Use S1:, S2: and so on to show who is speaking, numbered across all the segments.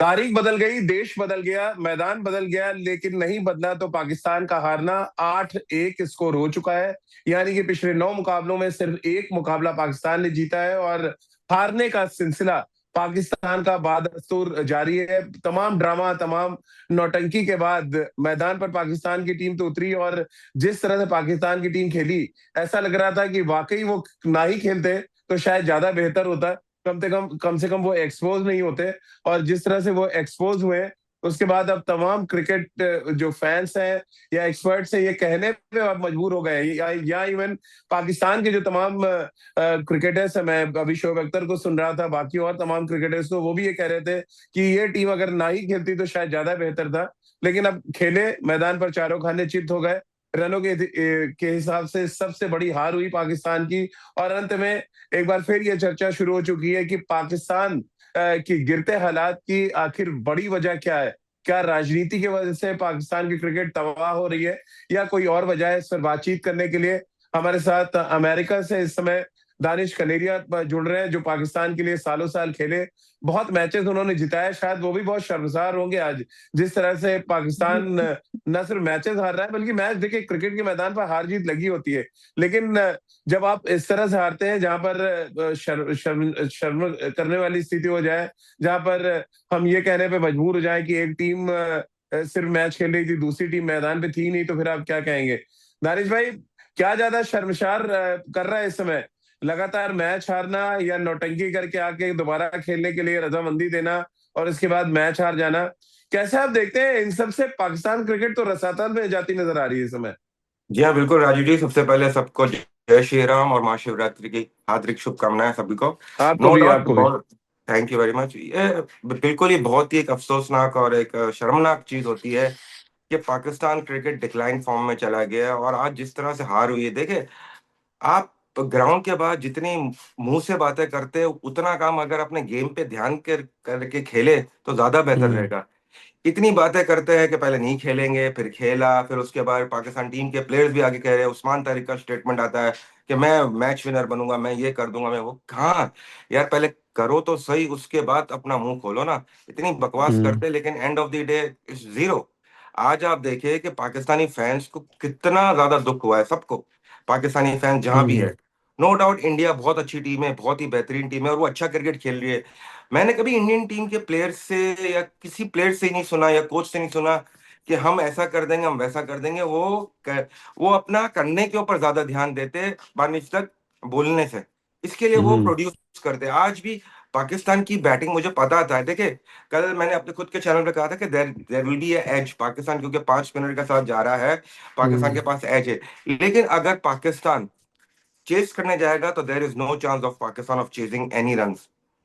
S1: तारीख बदल गई, देश बदल गया, मैदान बदल गया, लेकिन नहीं बदला तो पाकिस्तान का हारना। 8-1 स्कोर हो चुका है। यानी कि पिछले 9 मुकाबलों में सिर्फ एक मुकाबला पाकिस्तान ने जीता है और हारने का सिलसिला पाकिस्तान का बादस्तूर जारी है। तमाम ड्रामा, तमाम नौटंकी के बाद मैदान पर पाकिस्तान की टीम तो उतरी और जिस तरह से पाकिस्तान की टीम खेली, ऐसा लग रहा था कि वाकई वो ना ही खेलते तो शायद ज्यादा बेहतर होता। कम से कम वो एक्सपोज नहीं होते। और जिस तरह से वो एक्सपोज हुए, उसके बाद अब तमाम क्रिकेट जो फैंस हैं या एक्सपर्ट्स हैं, ये कहने पे अब मजबूर हो गए, या इवन पाकिस्तान के जो तमाम क्रिकेटर्स हैं, मैं अभी शोएब अख्तर को सुन रहा था, बाकी और तमाम क्रिकेटर्स को, वो भी ये कह रहे थे कि ये टीम अगर ना ही खेलती तो शायद ज्यादा बेहतर था। लेकिन अब खेले, मैदान पर चारों खाने चित हो गए। रनों के हिसाब से सबसे बड़ी हार हुई पाकिस्तान की। और अंत में एक बार फिर ये चर्चा शुरू हो चुकी है कि पाकिस्तान कि गिरते हालात की आखिर बड़ी वजह क्या है। क्या राजनीति की वजह से पाकिस्तान की क्रिकेट तबाह हो रही है, या कोई और वजह है? इस पर बातचीत करने के लिए हमारे साथ अमेरिका से इस समय दानिश कनेरिया जुड़ रहे हैं, जो पाकिस्तान के लिए सालों साल खेले, बहुत मैचेस उन्होंने जिताए। शायद वो भी बहुत शर्मसार होंगे आज, जिस तरह से पाकिस्तान न सिर्फ मैचेस हार रहा है, बल्कि मैच देखिए, क्रिकेट के मैदान पर हार जीत लगी होती है, लेकिन जब आप इस तरह से हारते हैं जहां पर शर्म करने वाली स्थिति हो जाए, जहां पर हम ये कहने पे मजबूर हो जाए कि एक टीम सिर्फ मैच खेल रही थी, दूसरी टीम मैदान पे थी नहीं, तो फिर आप क्या कहेंगे? दानिश भाई, क्या ज्यादा शर्मसार कर रहा है इस समय? लगातार मैच हारना, या नौटंकी करके आके दोबारा खेलने के लिए रजामंदी देना और इसके बाद मैच हार जाना? कैसे आप देखते हैं इन सब से? पाकिस्तान क्रिकेट तो रसातल में जाती नजर आ रही है इस समय।
S2: जी हाँ, बिल्कुल राजू जी। सबसे पहले सबको जय श्री राम और महाशिवरात्रि की हार्दिक शुभकामनाएं सभी को।
S1: आपको
S2: नो
S1: भी,
S2: डाउट,
S1: आपको भी।
S2: बहुत थैंक यू वेरी मच। ये बिल्कुल ही बहुत ही एक अफसोसनाक और एक शर्मनाक चीज होती है कि पाकिस्तान क्रिकेट डिक्लाइन फॉर्म में चला गया है। और आज जिस तरह से हार हुई है, देखे आप ग्राउंड के बाद जितनी मुंह से बातें करते हैं, उतना काम अगर अपने गेम पे ध्यान करके खेले तो ज्यादा बेहतर
S1: हम्म।
S2: रहेगा। इतनी बातें करते हैं कि पहले नहीं खेलेंगे, फिर खेला, फिर उसके बाद पाकिस्तान टीम के प्लेयर्स भी आगे कह रहे हैं। उस्मान तारिक का स्टेटमेंट आता है कि मैं मैच विनर बनूंगा, मैं ये कर दूंगा, मैं वो। कहाँ यार, पहले करो तो सही, उसके बाद अपना मुंह खोलो ना। इतनी बकवास
S1: हम्म।
S2: करते, लेकिन end of the day is zero. आज आप देखिए कि पाकिस्तानी फैंस को कितना ज्यादा दुख हुआ है, सबको। पाकिस्तानी फैंस जहां भी
S1: हम्म।
S2: है, नो डाउट इंडिया बहुत अच्छी टीम है, बहुत ही बेहतरीन टीम है, और वो अच्छा क्रिकेट खेल रही है। मैंने कभी इंडियन टीम के प्लेयर से या किसी प्लेयर से ही नहीं सुना या कोच से नहीं सुना कि हम ऐसा कर देंगे, हम वैसा कर देंगे। वो अपना करने के ऊपर ज्यादा ध्यान देते बानिस्बत बोलने से। इसके लिए वो
S1: हम्म।
S2: प्रोड्यूस करते हैं। आज भी पाकिस्तान की बैटिंग मुझे पता था। देखिए, कल मैंने अपने खुद के चैनल पे कहा था कि there there will be as Pakistan, क्योंकि 5 मिनट के साथ जा रहा है, पाकिस्तान के
S1: हम्म।
S2: पास एज है। लेकिन अगर पाकिस्तान चेस करने जाएगा तो there is no chance of Pakistan of chasing any run,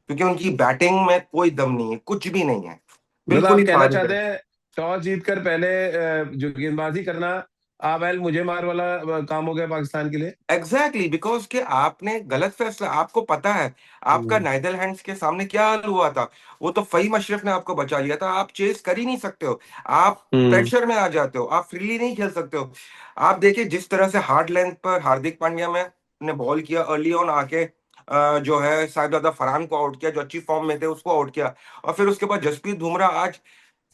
S2: क्योंकि उनकी बैटिंग में कोई दम नहीं है, कुछ भी नहीं है।
S1: मतलब
S2: बिल्कुल
S1: आप
S2: ही
S1: कहना
S2: फाजिल
S1: चाहते
S2: है।
S1: हैं टॉस जीत कर पहले जो गेंदबाजी करना, आ बैल मुझे मार वाला काम हो गया पाकिस्तान के लिए?
S2: एग्जैक्टली, बिकॉज कि आपने गलत फैसला, आपको पता है आपका
S1: हम्म।
S2: नाइदरलैंड्स के सामने क्या हाल हुआ था। वो तो फहीम अशरफ ने आपको बचा लिया था। आप चेस कर ही नहीं सकते हो, आप
S1: हम्म।
S2: प्रेशर में आ जाते हो, आप फ्रीली नहीं खेल सकते हो। आप देखिए जिस तरह से हार्ड लेंथ पर हार्दिक पांड्या में ने बॉल किया अर्ली ऑन आके, जो है साहिबजादा फरहान को आउट किया, जो अच्छी फॉर्म में थे उसको आउट किया। और फिर उसके बाद जसप्रीत बुमराह आज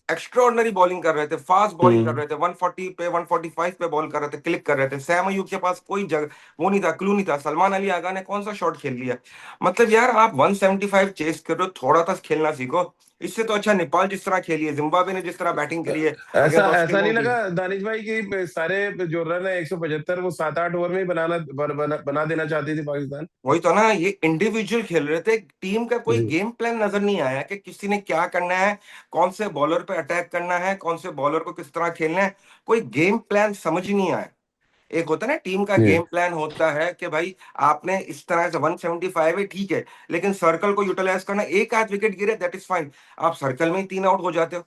S2: एक्स्ट्रॉर्डनरी बॉलिंग कर रहे थे, फास्ट बॉलिंग कर
S1: हम्म।
S2: रहे थे, 140 पे 145 पे बॉल कर रहे थे, क्लिक कर रहे थे। सैम अयूब के पास कोई जगह वो नहीं था, क्लू नहीं था। सलमान अली आगा ने कौन सा शॉट खेल लिया? मतलब यार, आप 175 चेस कर रहे हो, थोड़ा सा खेलना सीखो। इससे तो अच्छा नेपाल जिस तरह खेली है, जिम्बाब्वे ने जिस तरह बैटिंग करी है
S1: ऐसा
S2: अगेंस्ट
S1: ऐसा नहीं
S2: ऑस्ट्रेलियन
S1: लगा
S2: टीम।
S1: दानिश भाई कि सारे जो रन है 175, वो 7-8 ओवर में ही बना देना चाहती थी पाकिस्तान?
S2: वही तो ना, ये इंडिविजुअल खेल रहे थे, टीम का कोई
S1: हम्म।
S2: गेम प्लान नजर नहीं आया कि किसी ने क्या करना है, कौन से बॉलर पे अटैक करना है, कौन से बॉलर को किस तरह खेलना है। कोई गेम प्लान समझ ही नहीं आया। एक होता है ना टीम का
S1: जी।
S2: गेम प्लान, होता है कि भाई आपने इस तरह से 175 है ठीक है, लेकिन सर्कल को यूटिलाइज करना, एक आध विकेट गिरे दैट इज फाइन। आप सर्कल में ही 3 आउट हो जाते हो,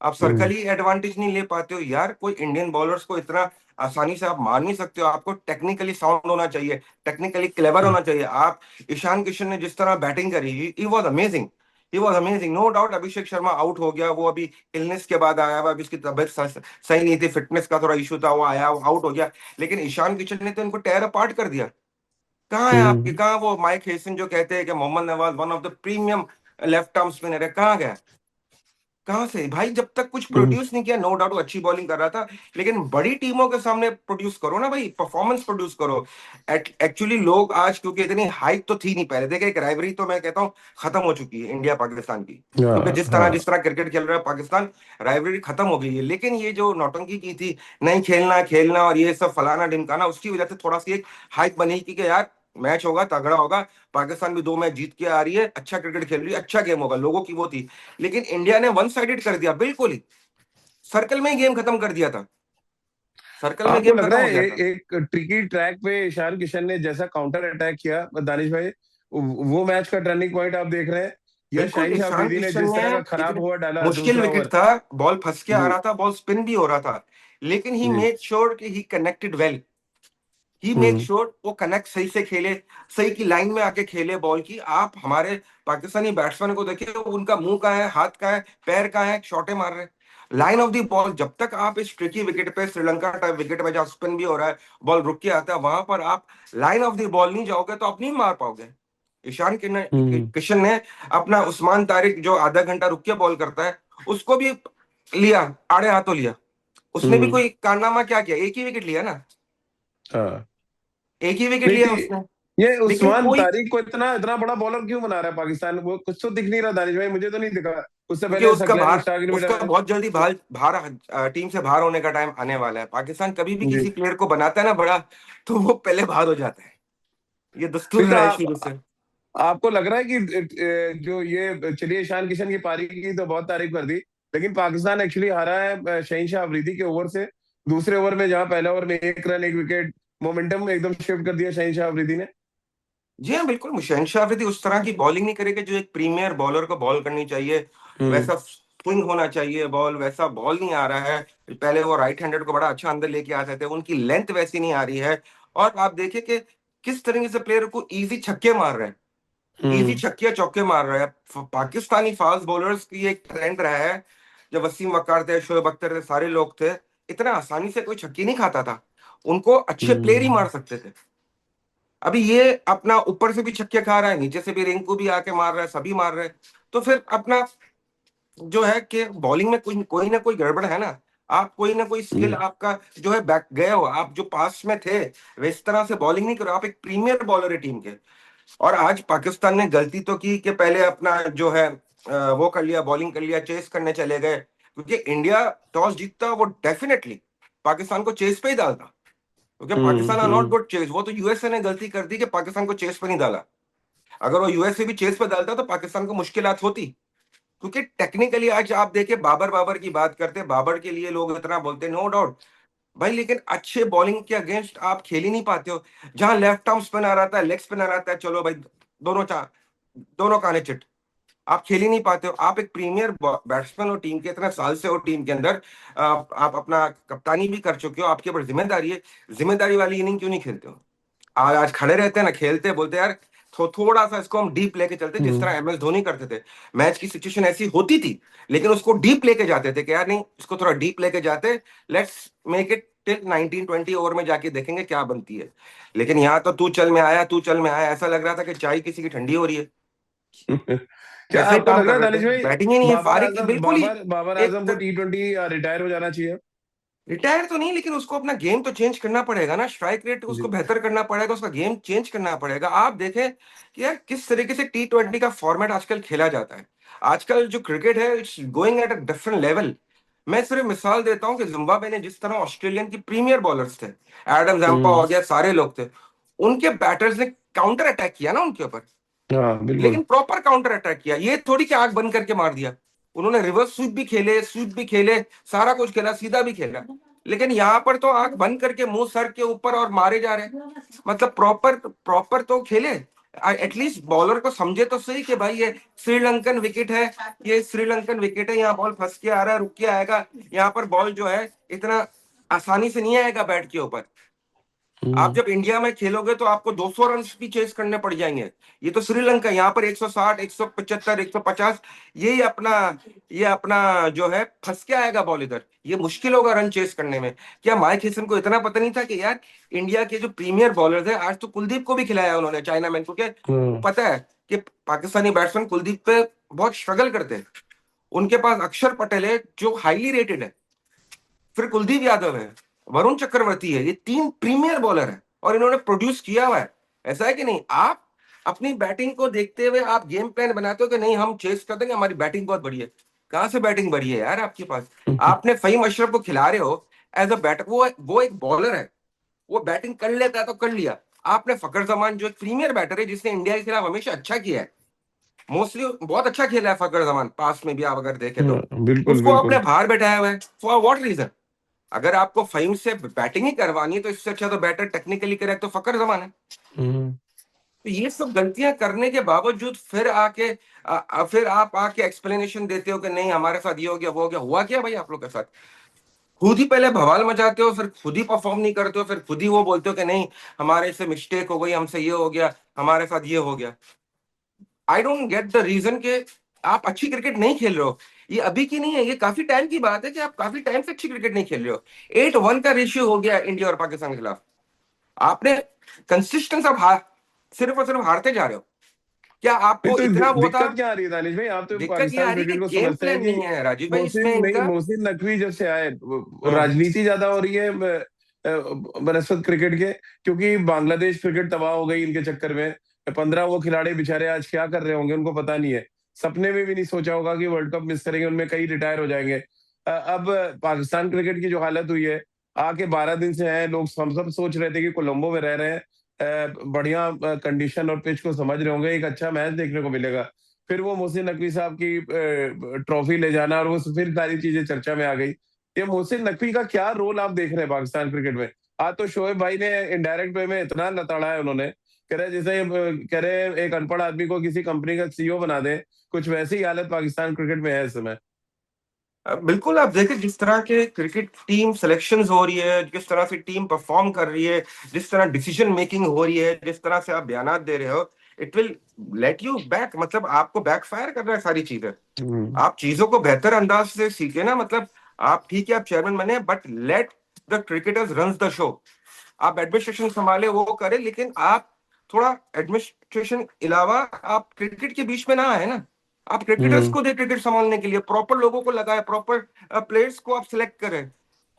S2: आप सर्कल
S1: हम्म।
S2: ही एडवांटेज नहीं ले पाते हो यार। कोई इंडियन बॉलर्स को इतना आसानी से आप मार नहीं सकते हो। आपको टेक्निकली साउंड होना चाहिए, टेक्निकली क्लेवर होना चाहिए। आप ईशान किशन ने जिस तरह बैटिंग करी, he was amazing, he was amazing. No doubt Abhishek Sharma out हो गया, वो अभी इलनेस के बाद आया हुआ, अभी उसकी तबीयत सही नहीं थी, फिटनेस का थोड़ा इशू था, वो आया, वो आउट हो गया। लेकिन ईशान किशन ने तो इनको टेयर अपार्ट कर दिया। कहाँ है आपके,
S1: हम्म।
S2: कहाँ वो माइक हेसन जो कहते हैं कि Mohammad Nawaz one of the premium left arm spinner है, कहाँ गया? कहाँ से भाई, जब तक कुछ
S1: हम्म।
S2: प्रोड्यूस नहीं किया, नो डाउट अच्छी बॉलिंग कर रहा था, लेकिन बड़ी टीमों के सामने प्रोड्यूस करो ना भाई, परफॉर्मेंस प्रोड्यूस करो। एक्चुअली लोग आज, क्योंकि इतनी हाइप तो थी नहीं पहले, देखिए एक राइवरी तो मैं कहता हूँ खत्म हो चुकी है इंडिया पाकिस्तान की, क्योंकि
S1: हाँ
S2: जिस
S1: हाँ।
S2: तरह क्रिकेट खेल रहा है पाकिस्तान, राइवरी खत्म हो गई है। लेकिन ये जो नौटंकी की थी, नहीं खेलना खेलना और ये सब फलाना ढिमकाना, उसकी वजह से थोड़ा सी एक हाइप बनी कि यार मैच होगा, तगड़ा होगा, पाकिस्तान भी 2 मैच जीत के आ रही है, अच्छा क्रिकेट खेल रही है, अच्छा गेम होगा, लोगों की वो थी। लेकिन इंडिया ने वन साइडेड कर दिया, बिल्कुल ही सर्कल में ही गेम खत्म कर दिया था, सर्कल में
S1: आपको
S2: गेम
S1: लग
S2: खत्म
S1: रहा
S2: हो
S1: है
S2: गया था।
S1: एक ट्रिकी ट्रैक पे ईशान किशन ने जैसा काउंटर अटैक किया दानिश भाई, वो मैच का टर्निंग पॉइंट आप देख रहे हैं, या
S2: बिल्कुल,
S1: शाहिन शाह
S2: ईशान
S1: अफरीदी ने
S2: किशन
S1: जिस
S2: ने
S1: तरह का खराब
S2: इतने
S1: ओवर डाला
S2: मुश्किल
S1: दूसरा
S2: विकेट
S1: ओवर।
S2: था, बॉल फंस के आ
S1: जी
S2: रहा था, बॉल स्पिन भी हो रहा था, लेकिन ही
S1: जी।
S2: मेड श्योर कि ही कनेक्टेड वेल, ही मेक
S1: हम्म
S2: श्योर वो कनेक्ट सही से खेले, सही की लाइन में आके खेले बॉल की। आप हमारे पाकिस्तानी बैट्समैन को देखिए, उनका मुंह कहाँ है, हाथ कहाँ है, पैर कहाँ है, शॉटे मार रहे हैं लाइन ऑफ दी बॉल। जब तक आप इस ट्रिकी विकेट पे, श्रीलंका टाइप विकेट पे जहाँ स्पिन भी हो रहा है, बॉल रुक के आता है, वहां पर आप लाइन ऑफ दी बॉल नहीं जाओगे तो आप नहीं मार पाओगे। ईशान
S1: हम्म
S2: किशन ने अपना उस्मान तारिक जो आधा घंटा रुक के बॉल करता है, उसको भी लिया, आड़े हाथों लिया। उसने भी
S1: हम्म।
S2: कोई कारनामा क्या किया, एक ही विकेट लिया ना,
S1: हाँ।
S2: एक ही विकेट
S1: नहीं
S2: लिया
S1: थी,
S2: उसने।
S1: ये
S2: लेकिन
S1: उस्मान
S2: कोई,
S1: तारिक को इतना इतना बड़ा बॉलर क्यों बना रहा है पाकिस्तान? वो कुछ तो दिख नहीं रहा दानिश भाई, मुझे तो नहीं दिखा। उससे
S2: क्योंकि
S1: पहले
S2: उसका
S1: ग्लेन
S2: बाहर,
S1: मैक्सटार भी
S2: उसका
S1: डाला है।
S2: बहुत जल्दी बाहर बाहर टीम से बाहर होने का टाइम आने वाला है। पाकिस्तान कभी भी
S1: जी।
S2: किसी प्लेयर को बनाता है ना बड़ा, तो वो पहले बाहर हो जाता है, ये दस्तूर
S1: नहीं तो
S2: रहा है शुरू से।
S1: आपको लग रहा है कि जो ये, चलिए ईशान किशन की पारी की तो बहुत तारीफ कर दी, लेकिन पाकिस्तान एक्चुअली हारा है शहीनशाह अफरीदी के ओवर से। दूसरे ओवर में, जहां पहले ओवर में 1 रन 1 विकेट, मोमेंटम एकदम शिफ्ट कर दिया शहीनशाह अफरीदी ने।
S2: जी हाँ बिल्कुल, शहनशाह अफरीदी उस तरह की बॉलिंग नहीं करेगा जो एक प्रीमियर बॉलर को बॉल करनी चाहिए।
S1: हम्म
S2: वैसा स्विंग होना चाहिए बॉल, वैसा बॉल नहीं आ रहा है। पहले वो राइट हैंडेड को बड़ा अच्छा अंदर लेके आते थे, उनकी लेंथ वैसी नहीं आ रही है। और आप देखिए कि किस तरीके से प्लेयर को इजी छक्के मार रहे हैं, इजी
S1: हम्म
S2: छक्के चौके मार रहे हैं। पाकिस्तानी फास्ट बॉलर्स की एक ट्रेंड रहा है, जब वसीम वकार थे, शोएब अख्तर थे, सारे लोग थे, इतना आसानी से कोई छक्की नहीं खाता था, उनको अच्छे प्लेयर ही मार
S1: हम्म
S2: सकते थे। अभी ये अपना ऊपर से भी छक्के खा रहा है, नीचे से भी रिंकू भी आके मार रहा है, सभी मार रहे हैं। तो फिर अपना जो है कि बॉलिंग में कोई कोई ना कोई गड़बड़ है ना। आप कोई ना कोई स्किल
S1: हम्म
S2: आपका जो है बैक गए हो, आप जो पास में थे इस तरह से बॉलिंग नहीं करो, आप एक प्रीमियर बॉलर है टीम के। और आज पाकिस्तान ने गलती तो की कि पहले अपना जो है वो कर लिया, बॉलिंग कर लिया, चेस करने चले गए, क्योंकि इंडिया टॉस जीतता वो डेफिनेटली पाकिस्तान को चेस पे ही डालता, क्योंकि Pakistan are not
S1: hmm
S2: good chase. वो तो यूएसए ने गलती कर दी कि पाकिस्तान को चेस पे नहीं डाला। अगर वो यूएसए भी चेस पे डालता तो पाकिस्तान को मुश्किलात होती, क्योंकि टेक्निकली आज आप देखिए, बाबर बाबर की बात करते हैं, बाबर के लिए लोग इतना बोलते हैं, नो डाउट भाई, लेकिन अच्छे बॉलिंग के अगेंस्ट आप खेल ही नहीं पाते हो। जहां लेफ्ट आर्म स्पिन आ रहा है, लेग स्पिन आ रहा है, चलो भाई दोनों दोनों काने चिट, आप खेल ही नहीं पाते हो। आप एक प्रीमियर बैट्समैन हो टीम के, इतने साल से हो टीम के अंदर, आप अपना कप्तानी भी कर चुके हो, आपके ऊपर जिम्मेदारी है, जिम्मेदारी वाली इनिंग क्यों नहीं खेलते हो? आज आज खड़े रहते हैं ना, खेलते हैं, बोलते हैं यार थोड़ा सा इसको हम डीप लेके चलते, जिस
S1: हम्म
S2: तरह एम एस धोनी करते थे। मैच की सिचुएशन ऐसी होती थी, लेकिन उसको डीप लेके जाते थे कि यार नहीं, इसको थोड़ा डीप लेके जाते, let's make it till 19-20 over में जाके देखेंगे क्या बनती है। लेकिन यहाँ तो तू चल में आया, तू चल में आया, ऐसा लग रहा था कि चाय किसी की ठंडी हो रही है।
S1: क्या
S2: ऐसे ही
S1: आपको
S2: काम
S1: लग रहा
S2: कर
S1: है
S2: रहे
S1: दानिश
S2: थे,
S1: भाई,
S2: बैटिंग ही नहीं है, फारिग बिल्कुल ही
S1: बाबर
S2: एक
S1: आजम को T20 रिटायर हो जाना चाहिए?
S2: रिटायर तो नहीं, लेकिन उसको अपना गेम तो चेंज करना पड़ेगा ना, स्ट्राइक रेट उसको
S1: जी।
S2: बेहतर करना पड़ेगा, उसका गेम चेंज करना पड़ेगा। आप देखें कि यार किस तरीके से T20 का फॉर्मेट आजकल खेला जाता है। आजकल जो क्रिकेट है, it's going at a different level. मैं सिर्फ मिसाल देता हूं कि जिम्बाब्वे ने जिस तरह ऑस्ट्रेलियन की प्रीमियर बॉलर्स थे, एडम जैम्पा
S1: हम्म।
S2: हो गया, सारे लोग थे, उनके बैटर्स ने काउंटर अटैक किया ना उनके ऊपर,
S1: हाँ बिल्कुल।
S2: लेकिन प्रॉपर काउंटर अटैक किया, ये थोड़ी कि आंख बंद करके मार दिया। उन्होंने रिवर्स स्वीप भी खेले, स्वीप भी खेले, सारा कुछ खेला, सीधा भी खेला, लेकिन यहाँ पर तो आंख बंद करके मुंह सर के ऊपर और मारे जा रहे हैं। मतलब प्रॉपर प्रॉपर तो खेले, एटलीस्ट बॉलर को समझे तो सही कि भाई ये श्रीलंकन विकेट है, ये श्रीलंकन विकेट है, यहाँ बॉल फंस के आ रहा है, रुक के आएगा, यहाँ पर बॉल जो है इतना आसानी से नहीं आएगा बैट के ऊपर। आप
S1: हम्म
S2: जब इंडिया में खेलोगे तो आपको 200 रन भी चेस करने पड़ जाएंगे। ये तो श्रीलंका, यहाँ पर 160, 175, 150, ये अपना जो है फंस के आएगा बॉल इधर, ये मुश्किल होगा रन चेस करने में। क्या माइक हेसन को इतना पता नहीं था कि यार इंडिया के जो प्रीमियर बॉलर्स है, आज तो कुलदीप को भी खिलाया उन्होंने, चाइना मैन को, क्या वो
S1: हम्म
S2: पता है कि पाकिस्तानी बैट्समैन कुलदीप पे बहुत स्ट्रगल करते हैं। उनके पास अक्षर पटेल है जो हाईली रेटेड है, फिर कुलदीप यादव है, वरुण चक्रवर्ती है, ये 3 प्रीमियर बॉलर है और इन्होंने प्रोड्यूस किया हुआ है। ऐसा है कि नहीं? आप अपनी बैटिंग को देखते हुए आप गेम प्लान बनाते हो कि नहीं हम चेस कर देंगे, हमारी बैटिंग बहुत बढ़िया है। कहां से बैटिंग बढ़िया है यार आपके पास? आपने फहीम अशरफ को खिला रहे हो एज अ बैटर, वो एक बॉलर है, वो बैटिंग कर लेता है तो कर लिया। आपने फकर जमान जो एक प्रीमियर बैटर है जिसने इंडिया के खिलाफ हमेशा अच्छा किया है, मोस्टली बहुत अच्छा खेला है फकर जमान, पास में भी आप अगर देखें तो,
S1: बिल्कुल
S2: उसको आपने
S1: बिल्कुल।
S2: बाहर बैठाया हुआ है। For what reason? अगर आपको फहीम से बैटिंग ही करवानी है तो इससे अच्छा तो बैटर टेक्निकली करे तो फकर जमान है।
S1: हम्म।
S2: तो ये सब गलतियां करने के बावजूद फिर आप आके एक्सप्लेनेशन देते हो कि नहीं हमारे साथ ये हो गया वो हो गया। हुआ क्या भाई आप लोग के साथ? खुद ही पहले बवाल मचाते हो, फिर खुद ही परफॉर्म नहीं करते हो, फिर खुद ही वो बोलते हो कि नहीं हमारे से मिस्टेक हो गई, हमसे ये हो गया, हमारे साथ ये हो गया। I don't get the reason के आप अच्छी क्रिकेट नहीं खेल रहे हो। ये अभी की नहीं है, ये काफी टाइम की बात है कि आप काफी टाइम से अच्छी क्रिकेट नहीं खेल रहे हो। 8-1 का रेशियो हो गया इंडिया और पाकिस्तान के खिलाफ। आपने कंसिस्टेंस अब सिर्फ और सिर्फ हारते जा रहे हो। क्या
S1: नहीं
S2: आपको
S1: तो
S2: इतना वो था?
S1: दिक्कत क्या आ रही है दानिश भाई? आप तो
S2: दिक्कत ये आ
S1: पाकिस्तान
S2: रही है
S1: क्रिकेट
S2: कि
S1: को
S2: गेम
S1: समझते हैं
S2: प्लान
S1: कि
S2: नहीं है राजीव भाई इसमें
S1: मोहसिन नहीं,
S2: इनका।
S1: मोहसिन नकवी जब से आए
S2: हम्म।
S1: राजनीति ज्यादा हो रही है बनस्पत क्रिकेट के, क्योंकि बांग्लादेश क्रिकेट तबाह हो गई इनके चक्कर में। 15 वो खिलाड़ी बेचारे आज क्या कर रहे होंगे उनको पता नहीं है। सपने में भी नहीं सोचा होगा कि वर्ल्ड कप मिस करेंगे, उनमें कई रिटायर हो जाएंगे। अब पाकिस्तान क्रिकेट की जो हालत हुई है, आके 12 दिन से है, लोग हम सब सोच रहे थे कि कोलंबो में रह रहे हैं, बढ़िया कंडीशन और पिच को समझ रहे होंगे, एक अच्छा मैच देखने को मिलेगा। फिर वो मोहसिन नकवी साहब की ट्रॉफी ले जाना और वो फिर सारी चीजें चर्चा में आ गई। ये मोहसिन नकवी का क्या रोल आप देख रहे हैं पाकिस्तान क्रिकेट में? आज तो शोएब भाई ने इनडायरेक्ट वे में इतना लताड़ा है उन्होंने, कह रहे जैसे कह रहे एक अनपढ़ आदमी को किसी कंपनी का सीईओ बना दे, कुछ वैसी ही हालत पाकिस्तान क्रिकेट में है इस समय।
S2: बिल्कुल आप देखिए जिस तरह के क्रिकेट टीम सिलेक्शंस हो रही है, जिस तरह से टीम परफॉर्म कर रही है, जिस तरह डिसीजन मेकिंग हो रही है, जिस तरह से आप बयानात दे रहे हो, it will let you back, मतलब आपको बैकफायर कर रहा है सारी चीजें।
S1: हम्म।
S2: आप चीजों को बेहतर अंदाज से सीखे ना, मतलब आप ठीक है आप चेयरमैन बने but let the cricketers run the show. आप एडमिनिस्ट्रेशन संभाले वो करे, लेकिन आप थोड़ा एडमिनिस्ट्रेशन अलावा आप क्रिकेट के बीच में ना आए ना। आप क्रिकेटर्स
S1: हम्म।
S2: को दे क्रिकेट संभालने के लिए, प्रॉपर लोगों को लगाए, प्रॉपर प्लेयर्स को आप सिलेक्ट करें।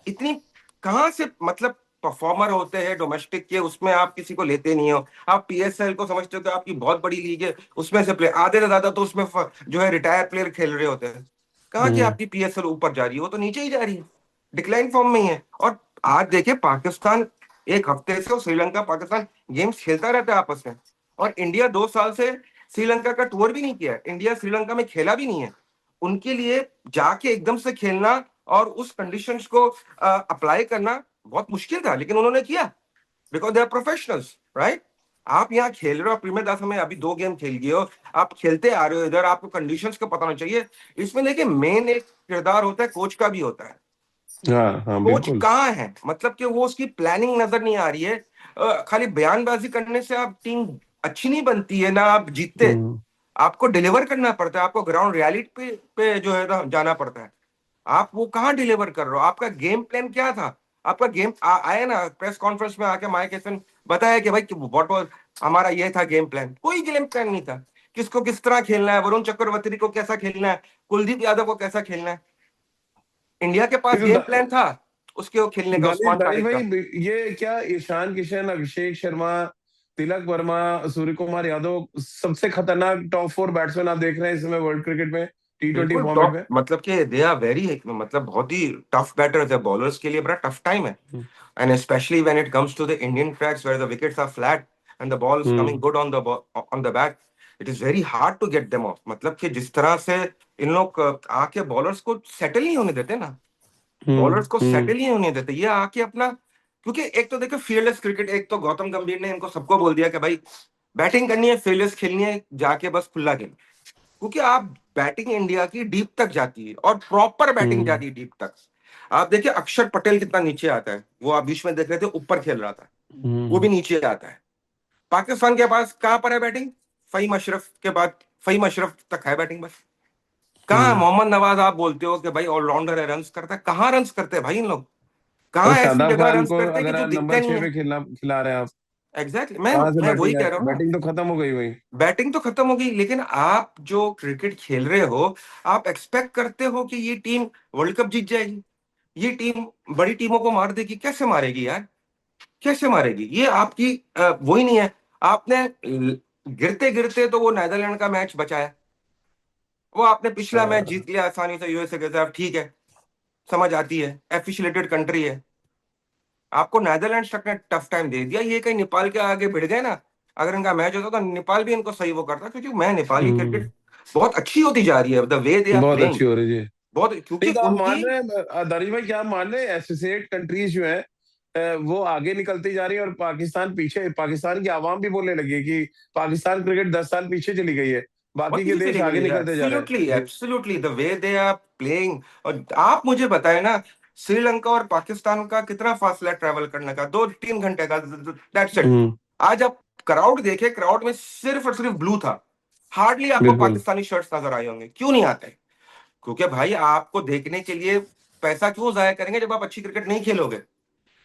S2: इतनी कहाँ से मतलब परफॉर्मर होते हैं डोमेस्टिक के, उसमें आप किसी को लेते नहीं हो। आप पीएसएल को समझते हो कि आपकी बहुत बड़ी लीग है, उसमें से प्लेयर आधे से ज्यादा तो उसमें जो है रिटायर प्लेयर खेल रहे होते हैं। कहाँ की
S1: हम्म।
S2: आपकी पीएसएल ऊपर जा रही है? वो तो नीचे ही जा रही है, डिक्लाइन फॉर्म में ही है। और आज देखिए पाकिस्तान एक हफ्ते से और श्रीलंका पाकिस्तान गेम्स खेलता रहता है आपस में, और इंडिया 2 साल से श्रीलंका का टूर भी नहीं किया है, इंडिया श्रीलंका में खेला भी नहीं है। उनके लिए जाके एकदम से खेलना और उस कंडीशंस को अप्लाई करना बहुत मुश्किल था, लेकिन उन्होंने किया because they are professionals, right? आप यहाँ खेल रहे हो, प्रीमियर 10 में अभी 2 गेम खेल गए हो, आप खेलते आ रहे हो इधर, आपको कंडीशंस का पता होना चाहिए। इसमें देखिए मेन एक किरदार होता है कोच का भी होता है।
S1: हाँ हाँ
S2: कोच
S1: बिल्कुल।
S2: कहाँ है? मतलब कि वो उसकी प्लानिंग नजर नहीं आ रही है। खाली बयानबाजी करने से आप टीम अच्छी नहीं बनती है ना, आप जीतते।
S1: हम्म।
S2: आपको डिलीवर करना पड़ता है, आपको ग्राउंड रियलिटी पे जो है ना जाना पड़ता है। आप वो कहाँ डिलीवर कर रहे हो? आपका गेम प्लान क्या था? आपका गेम आया ना प्रेस कॉन्फ्रेंस में आके माइक हेसन बताया कि भाई व्हाट वाज हमारा, ये था गेम प्लान। कोई गेम प्लान नहीं था। किसको किस तरह खेलना है, वरुण चक्रवर्ती को कैसा खेलना है, कुलदीप यादव को कैसा खेलना है। इंडिया के पास
S1: नहीं
S2: गेम
S1: तो
S2: प्लान था उसके वो खेलने का,
S1: दानिश
S2: उस्मान
S1: दानिश
S2: खालिद का।
S1: भाई, ये क्या ईशान किशन, अभिषेक शर्मा, तिलक वर्मा, सूर्य कुमार यादव सबसे खतरनाक टॉप 4 बैट्समैन आप देख रहे हैं इस समय वर्ल्ड क्रिकेट में, T20
S2: बिल्कुल
S1: फॉर्मेट
S2: टॉप,
S1: में?
S2: मतलब कि दे आर वेरी, मतलब बहुत ही टफ बैटर्स है, बॉलर्स के लिए बड़ा टफ टाइम है।
S1: Hmm.
S2: And specially when it comes to the Indian tracks where the wickets are flat and the ball is coming
S1: hmm.
S2: Good on the bat, it is very hard to get them off. मतलब कि जिस तरह से इन लोग आके bowlers को settle नहीं होने देते ना, बॉलर्स को
S1: हम्म।
S2: सेटल ही नहीं होने देते ये आके अपना। क्योंकि एक तो देखो फियरलेस क्रिकेट, एक तो गौतम गंभीर ने इनको सबको बोल दिया कि भाई बैटिंग करनी है, फेलियर्स खेलनी है, जाके बस खुला खेल। क्योंकि आप बैटिंग इंडिया की डीप तक जाती है और प्रॉपर बैटिंग
S1: हम्म।
S2: जाती है डीप तक। आप देखिए अक्षर पटेल कितना नीचे आता है, वो आप बीच में देख रहे थे ऊपर खेल रहा था, वो
S1: हम्म।
S2: भी नीचे आता है। पाकिस्तान के पास कहां पर है बैटिंग? फहीम अशरफ के बाद, फहीम अशरफ तक है बैटिंग बस। कहाँ है
S1: हम्म।
S2: मोहम्मद नवाज? आप बोलते हो कि भाई ऑलराउंडर है, रन करता है, कहाँ रन करते हैं भाई इन लोग?
S1: और
S2: कहाँ ऐसी
S1: शादाब
S2: जगह
S1: खान
S2: रन
S1: को
S2: करते हैं कि
S1: अगर
S2: जो
S1: आप
S2: दिखते
S1: नंबर
S2: नहीं
S1: 6
S2: है?
S1: पे खिला खिला रहे हैं आप।
S2: एग्जैक्टली,
S1: कहाँ से
S2: मैं वही
S1: बैटिंग
S2: कह
S1: है,
S2: रहा हूँ ना।
S1: बैटिंग तो खत्म हो गई वही।
S2: बैटिंग तो खत्म हो गई, लेकिन आप जो क्रिकेट खेल रहे हो, आप एक्सपेक्ट करते हो कि ये टीम वर्ल्ड कप जीत जाएगी, ये टीम बड़ी टीमों को मार देगी। कैसे मारेगी यार, कैसे मारेगी? ये आपकी वो ही नहीं है। आपने गिरते गिरते तो वो नीदरलैंड का मैच बचाया, वो आपने पिछला मैच
S1: हाँ।
S2: जीत लिया आसानी से यूएसए के साथ, ठीक है, समझ आती है, एफिशिएटेड कंट्री है। आपको नीदरलैंड्स तक ने टफ टाइम दे दिया, ये कहीं नेपाल के आगे भिड़ गए ना। अगर इनका मैच होता तो नेपाल भी इनको सही वो करता, क्योंकि मैं नेपाली
S1: हम्म।
S2: क्रिकेट बहुत अच्छी होती जा रही है, द वे दे आर
S1: बहुत
S2: प्लेइंग।
S1: अच्छी हो रही है।
S2: बहुत,
S1: नहीं
S2: क्योंकि
S1: तो आप
S2: उनकी
S1: मान रहे हैं दानिश भाई, क्या आप मान रहे हैं एसोसिएट कंट्रीज जो है वो आगे निकलती जा रही है और पाकिस्तान पीछे? पाकिस्तान की आवाम भी बोलने लगी है कि पाकिस्तान क्रिकेट 10 साल पीछे चली गई है,
S2: बहुत
S1: बाकी के
S2: पीछे
S1: देश
S2: चली गई
S1: आगे
S2: है,
S1: निकलते जा रहे हैं
S2: एब्सोल्युटली
S1: जी।
S2: Absolutely the way they are playing. और आप मुझे बताए ना, श्रीलंका और पाकिस्तान का कितना फासला है ट्रैवल करने का? 2-3 घंटे का, दैट्स इट।
S1: हम्म।
S2: आज आप क्राउड देखे, क्राउड में सिर्फ और सिर्फ ब्लू था, हार्डली आपको
S1: बिल्कुल।
S2: पाकिस्तानी शर्ट्स नजर आए होंगे। क्यों नहीं आते? क्योंकि भाई आपको देखने के लिए पैसा क्यों जाया करेंगे जब आप अच्छी क्रिकेट नहीं खेलोगे?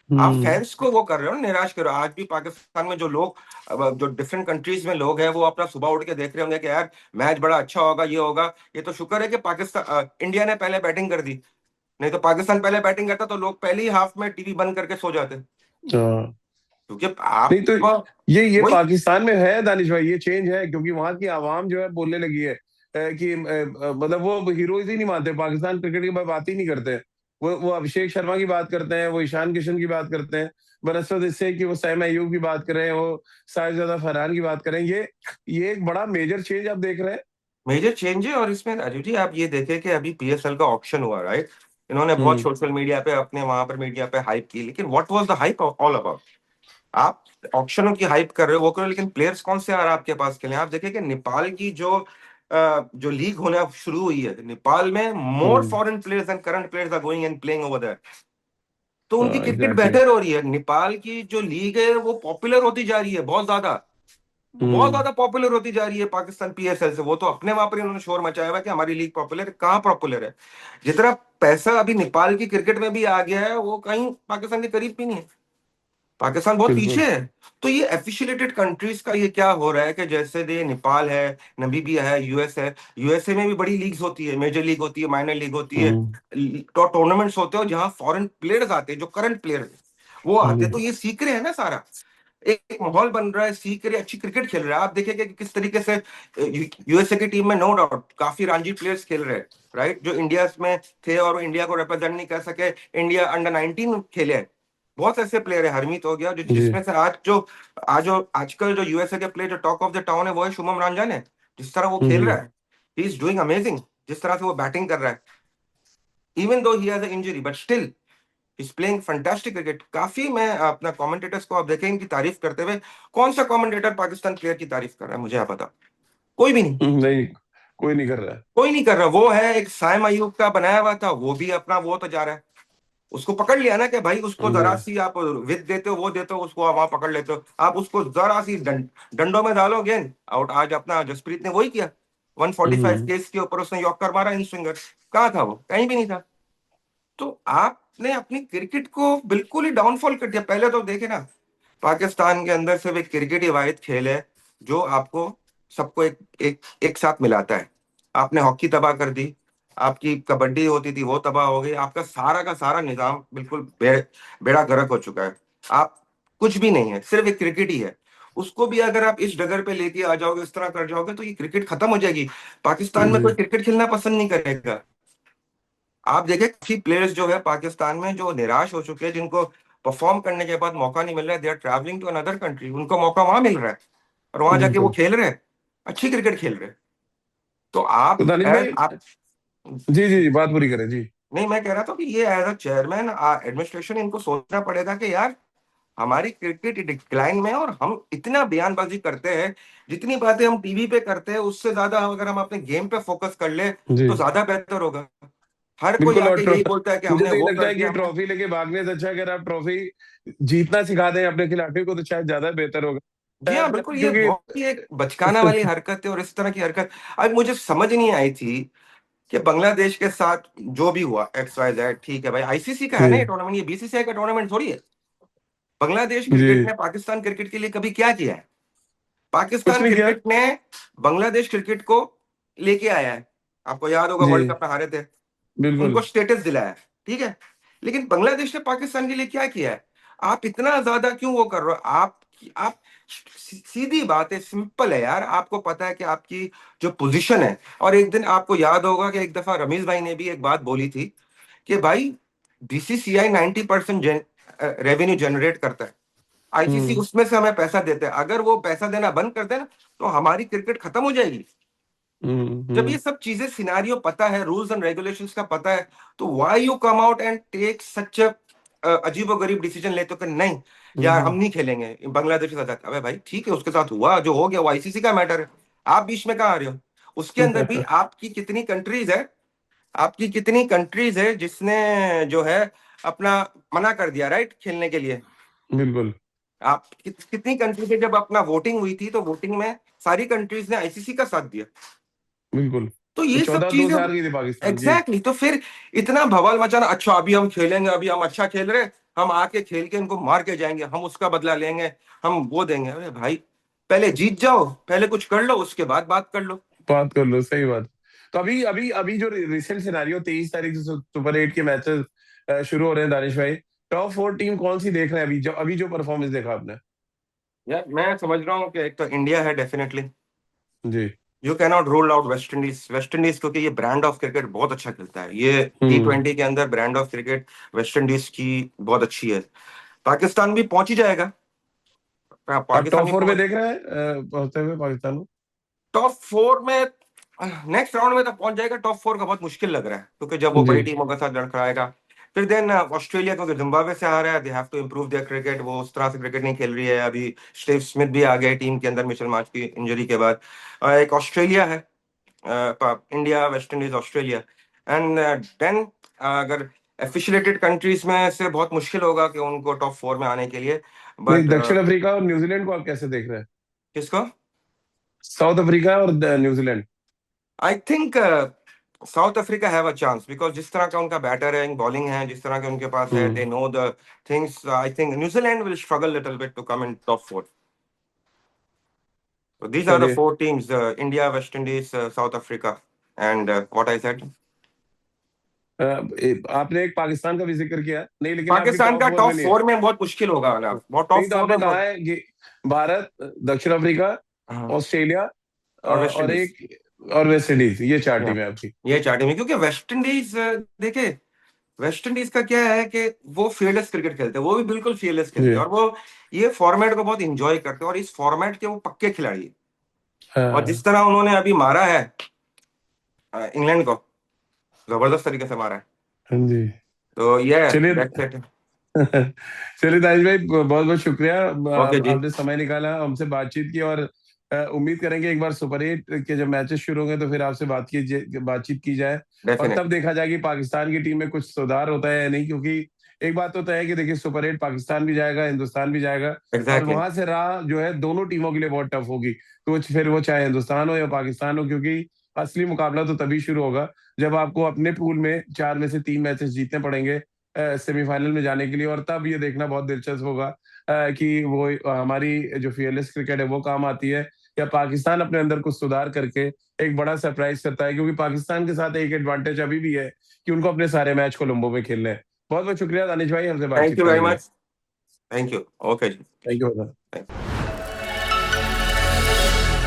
S2: आप
S1: हम्म।
S2: फैंस को वो कर रहे हो, निराश कर रहे हो। आज भी पाकिस्तान में जो लोग, अब जो डिफरेंट कंट्रीज में लोग हैं, वो अपना सुबह उठ के देख रहे होंगे कि यार मैच बड़ा अच्छा होगा, ये होगा। ये तो शुक्र है कि पाकिस्तान इंडिया ने पहले बैटिंग कर दी, नहीं तो पाकिस्तान पहले बैटिंग करता तो लोग पहले ही हाफ में टीवी बंद करके सो जाते।
S1: हाँ।
S2: क्योंकि
S1: नहीं
S2: आप
S1: तो ये
S2: वही।
S1: पाकिस्तान में है दानिश भाई, ये चेंज है क्योंकि वहां की आवाम जो है बोलने लगी है कि मतलब वो हीरोज ही नहीं मानते, पाकिस्तान क्रिकेट की बात ही नहीं करते। वो अभिषेक शर्मा की बात करते हैं, वो ईशान किशन की बात करते हैं, बनस्बत इससे कि वो सैम अयूब की बात करें, वो साहिबजादा फरहान की बात करें। ये एक बड़ा मेजर चेंज आप देख रहे हैं।
S2: मेजर चेंज है। और इसमें राजू जी आप ये देखें कि अभी पीएसएल का ऑक्शन हुआ, राइट? इन्होंने बहुत
S1: हम्म।
S2: सोशल मीडिया पे, अपने वहां पर मीडिया पे हाइप की, लेकिन what was the hype all about? आप ऑक्शनों की हाइप कर रहे हो, वो करो, लेकिन प्लेयर्स कौन से आ रहे हैं आपके पास के लिए? आप देखिए कि नेपाल की जो लीग होना शुरू हुई है नेपाल में, more
S1: hmm.
S2: Foreign players and current players are going and playing over there. तो उनकी
S1: हाँ
S2: क्रिकेट
S1: एग्जैक्टली।
S2: बेहतर हो रही है। नेपाल की जो लीग है वो पॉपुलर होती जा रही है, बहुत ज्यादा, बहुत
S1: हम्म।
S2: ज्यादा पॉपुलर होती जा रही है पाकिस्तान पीएसएल से। वो तो अपने वहां पर ही उन्होंने शोर मचाया हुआ है कि हमारी लीग पॉपुलर है। कहाँ पॉपुलर है? जितना पैसा अभी नेपाल की क्रिकेट में भी आ गया है, वो कहीं पाकिस्तान के करीब भी नहीं है। पाकिस्तान बहुत
S1: बिल्कुल।
S2: पीछे है। तो ये एफिशिएटेड कंट्रीज का ये क्या हो रहा है कि जैसे दे नेपाल है, नमीबिया है, यूएस है। यूएसए में भी बड़ी लीग्स होती है, मेजर लीग होती है, माइनर लीग होती है,
S1: हम्म।
S2: तो टूर्नामेंट्स होते हैं जहां फॉरेन प्लेयर्स आते हैं, जो करंट प्लेयर वो आते हैं। तो
S1: हम्म।
S2: ये सीख रहे हैं ना सारा, एक माहौल बन रहा है, सीख रहे, अच्छी क्रिकेट खेल रहे हैं। आप देखेंगे कि किस तरीके से यूएसए की टीम में नो डाउट काफी रणजी प्लेयर्स खेल रहे हैं, राइट, जो इंडिया में थे और इंडिया को रिप्रेजेंट नहीं कर सके, इंडिया अंडर 19 खेले हैं। बहुत ऐसे प्लेयर है, हरमीत हो गया, जो
S1: जी।
S2: जिसमें से आजकल जो यूएसए के प्लेयर जो टॉक ऑफ द टाउन है, वो है शुभम रंजन है। जिस तरह वो खेल रहा
S1: हम्म।
S2: है, ही इज डूइंग अमेजिंग। जिस तरह से वो बैटिंग कर रहा है, even though he has a injury, but still is playing fantastic cricket. काफी, मैं अपना कमेंटेटर्स को आप देखेंगे इनकी तारीफ करते हुए, कौन सा कमेंटेटर पाकिस्तान प्लेयर की तारीफ कर रहा है? मुझे आप बताओ। कोई भी नहीं,
S1: नहीं, कोई नहीं कर रहा है।
S2: कोई नहीं कर रहा। वो है एक साइम अयूब का बनाया हुआ था, वो भी अपना वो तो जा रहा है। उसको पकड़ लिया ना कि भाई उसको
S1: जी।
S2: जरा सी आप विद देते हो, वो देते हो, उसको वहां पकड़ लेते हो। आप उसको जरा सी डंडों में डालो, गेंद आउट। आज अपना जसप्रीत ने वही किया, 145
S1: हम्म।
S2: केस के ऊपर उसने यॉर्कर मारा, इन स्विंगर। कहाँ था वो? कहीं भी नहीं था। तो आपने अपनी क्रिकेट को बिल्कुल ही डाउनफॉल कर दिया। पहले तो देखे ना, पाकिस्तान के अंदर सिर्फ एक क्रिकेट ही वाहिद खेल है जो आपको सबको एक साथ मिलाता है। आपने हॉकी तबाह कर दी, आपकी कबड्डी होती थी वो तबाह हो गई, आपका सारा का सारा निजाम बिल्कुल बेड़ा गर्क हो चुका है। आप कुछ भी नहीं है, सिर्फ एक क्रिकेट ही है। उसको भी अगर आप इस डगर पे लेके आ जाओगे, इस तरह कर जाओगे, तो ये क्रिकेट खत्म हो जाएगी। पाकिस्तान में
S1: जी।
S2: कोई क्रिकेट खेलना पसंद नहीं करेगा। आप देखें काफी प्लेयर्स जो है पाकिस्तान में जो निराश हो चुके हैं, जिनको परफॉर्म करने के बाद मौका नहीं मिल रहा है, they are travelling to another country, उनको मौका वहां मिल रहा है और वहां जाके वो
S1: बिल्कुल।
S2: खेल रहे हैं, अच्छी क्रिकेट खेल रहे हैं। तो
S1: तो
S2: आप
S1: दानिश
S2: एज
S1: भाई,
S2: आप
S1: जी जी जी, बात पूरी करें जी।
S2: नहीं, मैं कह रहा था कि ये एज अ चेयरमैन एडमिनिस्ट्रेशन इनको सोचना पड़ेगा कि यार हमारी क्रिकेट डिक्लाइन में है, और हम इतना बयानबाजी करते हैं, जितनी बातें हम टीवी पे करते हैं उससे ज्यादा अगर हम अपने गेम पे फोकस कर ले
S1: जी।
S2: तो ज्यादा बेहतर होगा। हर कोई
S1: बिल्कुल। और
S2: आके यही बोलता है कि
S1: मुझे
S2: हमने
S1: तो ये
S2: वो
S1: लगता
S2: कर
S1: है कि
S2: दिया, हमने।
S1: ट्रॉफी लेके भागने से अच्छा अगर आप ट्रॉफी जीतना सिखा दें अपने खिलाड़ियों को तो शायद ज्यादा बेहतर होगा।
S2: जी हाँ, बिल्कुल, ये
S1: क्योंकि
S2: बहुत ही एक बचकाना वाली हरकत है। और इस तरह की हरकत अब मुझे समझ नहीं आई थी कि बांग्लादेश के साथ जो भी हुआ, XYZ, ठीक है भाई, आईसीसी का है ना ये
S1: जी।
S2: टूर्नामेंट, ये बीसीसीआई का टूर्नामेंट थोड़ी है। बांग्लादेश
S1: जी।
S2: क्रिकेट ने पाकिस्तान क्रिकेट के लिए कभी क्या किया है?
S1: कुछ
S2: पाकिस्तान
S1: नहीं किया।
S2: क्रिकेट ने बांग्लादेश क्रिकेट को लेके आया है। आपको याद होगा
S1: जी
S2: वर्ल्ड कप में हारे थे,
S1: बिल्कुल।
S2: उनको स्टेटस दिलाया, ठीक है। लेकिन बांग्लादेश ने पाकिस्तान के लिए क्या किया है? आप इतना ज्यादा क्यों वो कर रहे हो? आप सीधी बात है, सिंपल है यार। आपको पता है कि आपकी जो पोजीशन है, और एक दिन आपको याद होगा कि एक दफा रमीज भाई ने भी एक बात बोली थी कि भाई बीसीसीआई 90% रेवेन्यू जनरेट करता है, आईसीसी
S1: हम्म
S2: उसमें से हमें पैसा देता है। अगर वो पैसा देना बंद कर दे ना, तो हमारी क्रिकेट खत्म हो जाएगी। जब ये
S1: हम्म
S2: सब चीजें सिनारियो पता है, रूल्स एंड रेगुलेशंस का पता है, तो why you come out and take such अजीबो गरीब डिसीजन लेते हो कि नहीं यार हम
S1: हम्म
S2: नहीं खेलेंगे बांग्लादेश के साथ? अबे भाई ठीक है, उसके साथ हुआ जो हो गया, वो आईसीसी का मैटर है। आप बीच में कहाँ आ रहे हो? उसके अंदर भी आपकी कितनी कंट्रीज है, आपकी कितनी कंट्रीज है जिसने जो है अपना मना कर दिया, राइट, खेलने के लिए?
S1: बिल्कुल
S2: आप कितनी कंट्री के जब अपना वोटिंग हुई थी, तो वोटिंग में सारी कंट्रीज ने आईसीसी का साथ दिया।
S1: बिल्कुल।
S2: तो ये सब
S1: 14-2
S2: चीजें,
S1: से हार गई थी पाकिस्तान जी।
S2: एग्जैक्टली तो फिर इतना बवाल मचाना, अच्छा अभी हम खेलेंगे, अभी हम अच्छा खेल रहे, हम आके खेल के इनको मार के जाएंगे, हम उसका बदला लेंगे, हम वो देंगे। अरे भाई पहले जीत जाओ, पहले कुछ कर लो, उसके बाद बात कर लो।
S1: बात कर लो, सही बात। तो अभी अभी अभी जो रिसेंट सिनारियो 23 तारीख से सुपर 8 के मैचेस शुरू हो रहे हैं दानिश भाई, टॉप 4 टीम कौन सी देख रहे हैं अभी जो परफॉर्मेंस देखा आपने?
S2: यार मैं समझ रहा हूँ कि एक तो इंडिया है डेफिनेटली।
S1: जी।
S2: You can not rule out West Indies. West Indies क्योंकि ये ब्रांड ऑफ क्रिकेट बहुत अच्छा खेलता है, ये टी
S1: हम्म
S2: ट्वेंटी के अंदर brand of cricket West Indies की बहुत अच्छी है। पाकिस्तान भी पहुंच ही जाएगा,
S1: आप
S2: पाकिस्तान
S1: टॉप
S2: भी
S1: 4 में
S2: पहुंच,
S1: देख रहे हैं पहुंचते हुए पाकिस्तान को?
S2: टॉप फोर में नेक्स्ट राउंड में तो पहुंच जाएगा। टॉप फोर का बहुत मुश्किल लग रहा है, क्योंकि जब वो
S1: जी
S2: बड़ी टीमों के साथ लड़खड़ाएगा। फिर देन ऑस्ट्रेलिया, क्योंकि जिम्बाब्वे से आ रहा है, they have to improve their cricket, वो उस तरह से क्रिकेट नहीं खेल रही है अभी। स्टीव स्मिथ भी आ गए टीम के अंदर मिचेल मार्श की इंजरी के बाद। एक ऑस्ट्रेलिया है, India, West Indies, Australia, and then अगर एफिशिएटेड कंट्रीज में से बहुत मुश्किल होगा कि उनको टॉप फोर में आने के लिए।
S1: नहीं,
S2: बट
S1: दक्षिण अफ्रीका और न्यूजीलैंड को आप कैसे देख रहे हैं?
S2: किसको?
S1: साउथ अफ्रीका और New Zealand.
S2: I think south Africa have a chance, because जिस तरह का उनका बैटर है, बॉलिंग है, जिस तरह के उनके पास है, they
S1: hmm
S2: know the things. I think New Zealand will struggle little bit to come in top four. So these are the
S1: चलिए।
S2: four teams: India, West Indies, South Africa, and what I said.
S1: आपने एक पाकिस्तान का भी जिक्र किया नहीं, लेकिन आपकी
S2: पाकिस्तान
S1: टॉप
S2: का
S1: 4
S2: टॉप
S1: में नहीं है।
S2: फोर में बहुत मुश्किल होगा ना, बहुत टॉप
S1: नहीं, तो
S2: फोर
S1: आपने
S2: में
S1: कहा
S2: बहुत।
S1: है कि भारत, दक्षिण अफ्रीका,
S2: हाँ,
S1: ऑस्ट्रेलिया
S2: और वेस्ट
S1: और
S2: इंडीज।
S1: एक और वेस्ट इंडीज, ये 4
S2: या
S1: टीमें आपकी।
S2: ये चार टीम है, क्योंकि वेस्ट इंडीज देखे, वेस्ट इंडीज का क्या है कि वो fearless क्रिकेट खेलते हैं, वो भी बिल्कुल fearless खेलते हैं,
S1: जी।
S2: और वो ये फॉर्मेट को बहुत इंजॉय करते हैं, और इस फॉर्मेट के वो पक्के खिलाड़ी हैं। और जिस
S1: हाँ
S2: तरह उन्होंने अभी मारा है इंग्लैंड को, जबरदस्त तरीके से मारा है।
S1: हाँ जी।
S2: तो ये
S1: चलिए।
S2: That's it.
S1: चलिए दानिश भाई, बहुत बहुत शुक्रिया।
S2: ओके जी,
S1: आपने समय निकाला, हमसे बातचीत की, और उम्मीद करेंगे एक बार सुपर 8 के जब मैचेस शुरू होंगे तो फिर आपसे बातचीत की जाए, और
S2: डेफिनेट,
S1: तब देखा जाए कि पाकिस्तान की टीम में कुछ सुधार होता है या नहीं। क्योंकि एक बात तो तय है कि देखिए, सुपर 8 पाकिस्तान भी जाएगा, हिंदुस्तान भी जाएगा, और
S2: एग्जैक्टली,
S1: वहां से राह जो है दोनों टीमों के लिए बहुत टफ होगी। तो फिर वो चाहे हिंदुस्तान हो या पाकिस्तान हो, क्योंकि असली मुकाबला तो तभी शुरू होगा जब आपको अपने पूल में 4 में से 3 मैचेस जीतने पड़ेंगे सेमीफाइनल में जाने के लिए। और तब ये देखना बहुत दिलचस्प होगा कि वो हमारी जो fearless क्रिकेट है वो काम आती है, या पाकिस्तान अपने अंदर कुछ सुधार करके एक बड़ा सरप्राइज करता है। क्योंकि पाकिस्तान के साथ एक एडवांटेज अभी भी है कि उनको अपने सारे मैच कोलंबो में खेलने हैं। बहुत बहुत शुक्रिया दानिश भाई, हमसे
S2: थैंक
S1: बातचीत
S2: यू
S1: करने
S2: वेरी
S1: के लिए।
S2: मच, थैंक यू, ओके जी,
S1: थैंक यू।
S2: Thank you.